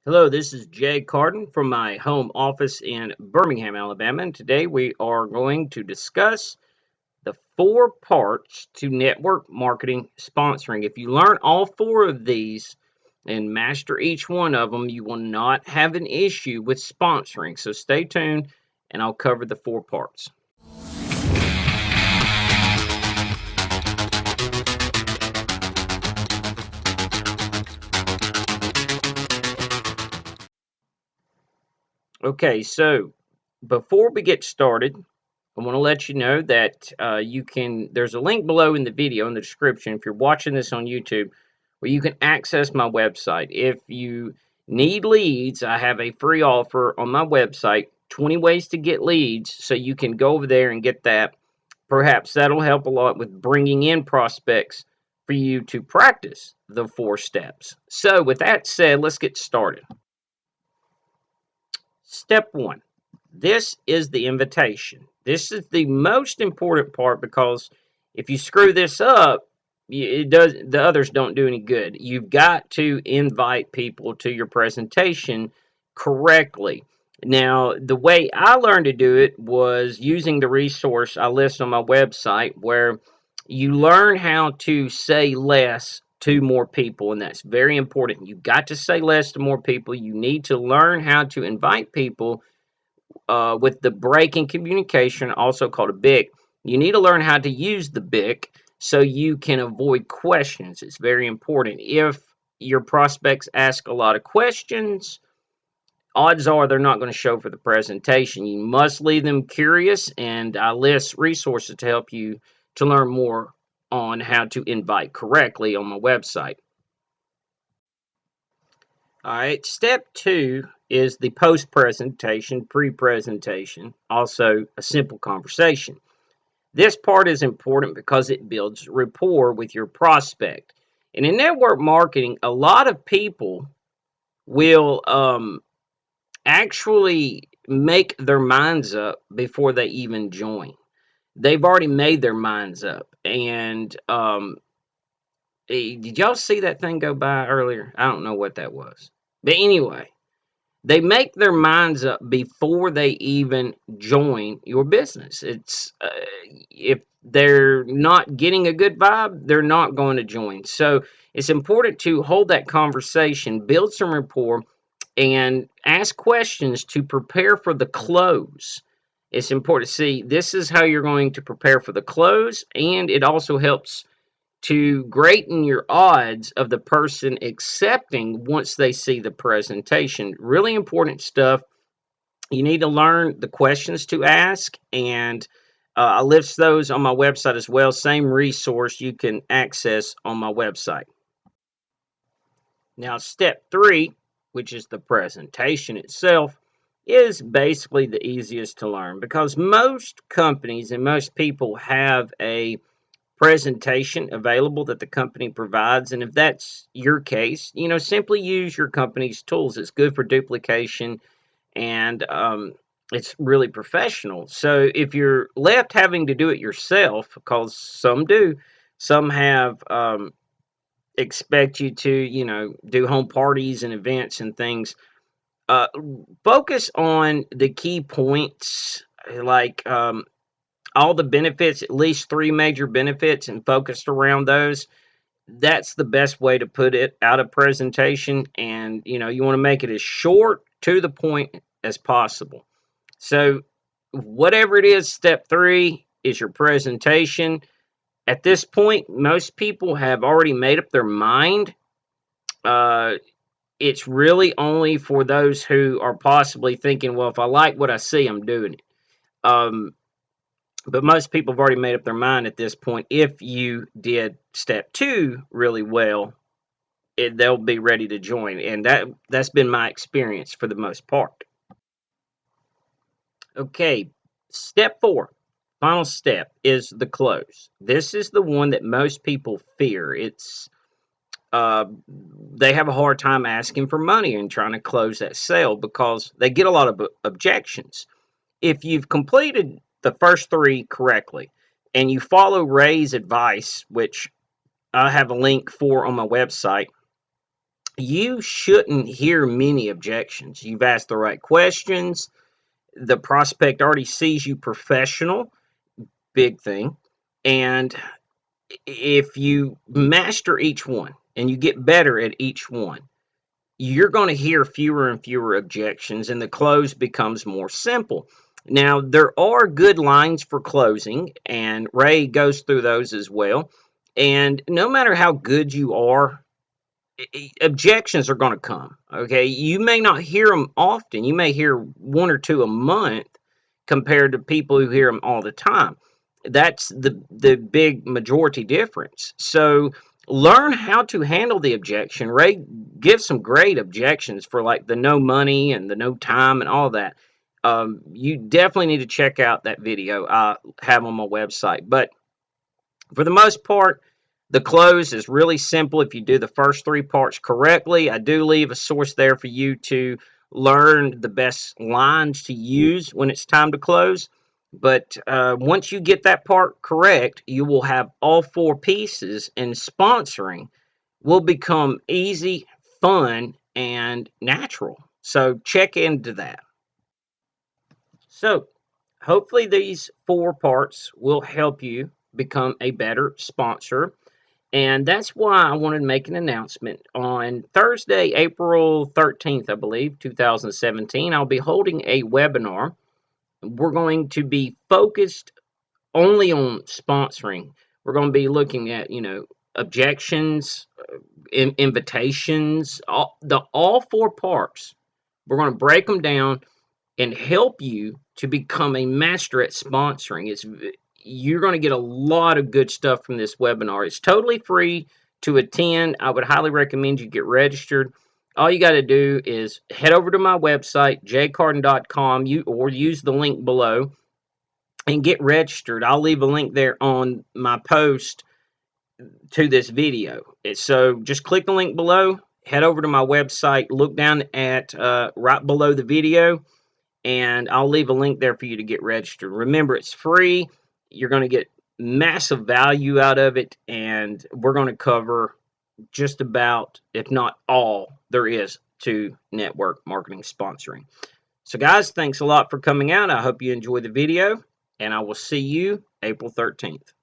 Hello, this is Jay Carden from my home office in Birmingham, Alabama, and today we are going to discuss the 4 parts to network marketing sponsoring. If you learn all 4 of these and master each one of them, you will not have an issue with sponsoring. So stay tuned and I'll cover the 4 parts. Okay, so before we get started, I want to let you know that there's a link below in the video in the description if you're watching this on YouTube where you can access my website. If you need leads, I have a free offer on my website, 20 ways to get leads, so you can go over there and get that. Perhaps that'll help a lot with bringing in prospects for you to practice the 4 steps. So with that said, let's get started. Step 1. This is the invitation. This is the most important part because if you screw this up, the others don't do any good. You've got to invite people to your presentation correctly. Now, the way I learned to do it was using the resource I list on my website where you learn how to say less to more people, and that's very important. You've got to say less to more people. You need to learn how to invite people with the break in communication, also called a BIC. You need to learn how to use the BIC so you can avoid questions. It's very important. If your prospects ask a lot of questions, odds are they're not going to show for the presentation. You must leave them curious, and I list resources to help you to learn more on how to invite correctly on my website. All right, step 2 is the post-presentation, pre-presentation, also a simple conversation. This part is important because it builds rapport with your prospect. And in network marketing, a lot of people will actually make their minds up before they even join. They've already made their minds up. And did y'all see that thing go by earlier? I don't know what that was. But anyway, they make their minds up before they even join your business. It's if they're not getting a good vibe, they're not going to join. So it's important to hold that conversation, build some rapport, and ask questions to prepare for the close. It's important to see this is how you're going to prepare for the close, and it also helps to greaten your odds of the person accepting once they see the presentation. Really important stuff. You need to learn the questions to ask, and I list those on my website as well. Same resource you can access on my website. Now, step 3, which is the presentation itself, is basically the easiest to learn because most companies and most people have a presentation available that the company provides. And if that's your case, simply use your company's tools. It's good for duplication and it's really professional. So if you're left having to do it yourself, because some do, some have expect you to, do home parties and events and things. Uh, Focus on the key points like all the benefits, at least 3 major benefits, and focused around those. That's the best way to put it out of presentation. And, you want to make it as short to the point as possible. So, whatever it is, step 3 is your presentation. At this point, most people have already made up their mind. Uh, it's really only for those who are possibly thinking, well, if I like what I see, I'm doing it. But most people have already made up their mind at this point. If you did step 2 really well, they'll be ready to join. And that's been my experience for the most part. Okay, step 4, final step, is the close. This is the one that most people fear. They have a hard time asking for money and trying to close that sale because they get a lot of objections. If you've completed the first 3 correctly and you follow Ray's advice, which I have a link for on my website, you shouldn't hear many objections. You've asked the right questions. The prospect already sees you professional, big thing. And if you master each one and you get better at each one, you're going to hear fewer and fewer objections and the close becomes more simple. Now, there are good lines for closing, and Ray goes through those as well. And no matter how good you are, objections are going to come. Okay, you may not hear them often. You may hear one or two a month compared to people who hear them all the time. That's the big majority difference. So learn how to handle the objection. Ray gives some great objections for like the no money and the no time and all that. You definitely need to check out that video I have on my website. But for the most part, the close is really simple if you do the first three parts correctly. I do leave a source there for you to learn the best lines to use when it's time to close. But once you get that part correct, you will have all four pieces, and sponsoring will become easy, fun, and natural. So check into that. So hopefully these four parts will help you become a better sponsor. And that's why I wanted to make an announcement. On Thursday, April 13th, I believe, 2017, I'll be holding a webinar. We're going to be focused only on sponsoring. We're going to be looking at, objections, invitations, all four parts. We're going to break them down and help you to become a master at sponsoring. You're going to get a lot of good stuff from this webinar. It's totally free to attend. I would highly recommend you get registered. All you got to do is head over to my website, jcarden.com, or use the link below and get registered. I'll leave a link there on my post to this video. So just click the link below, head over to my website, look down at right below the video, and I'll leave a link there for you to get registered. Remember, it's free. You're going to get massive value out of it, and we're going to cover just about, if not all, there is to network marketing sponsoring. So, guys, thanks a lot for coming out. I hope you enjoyed the video, and I will see you April 13th.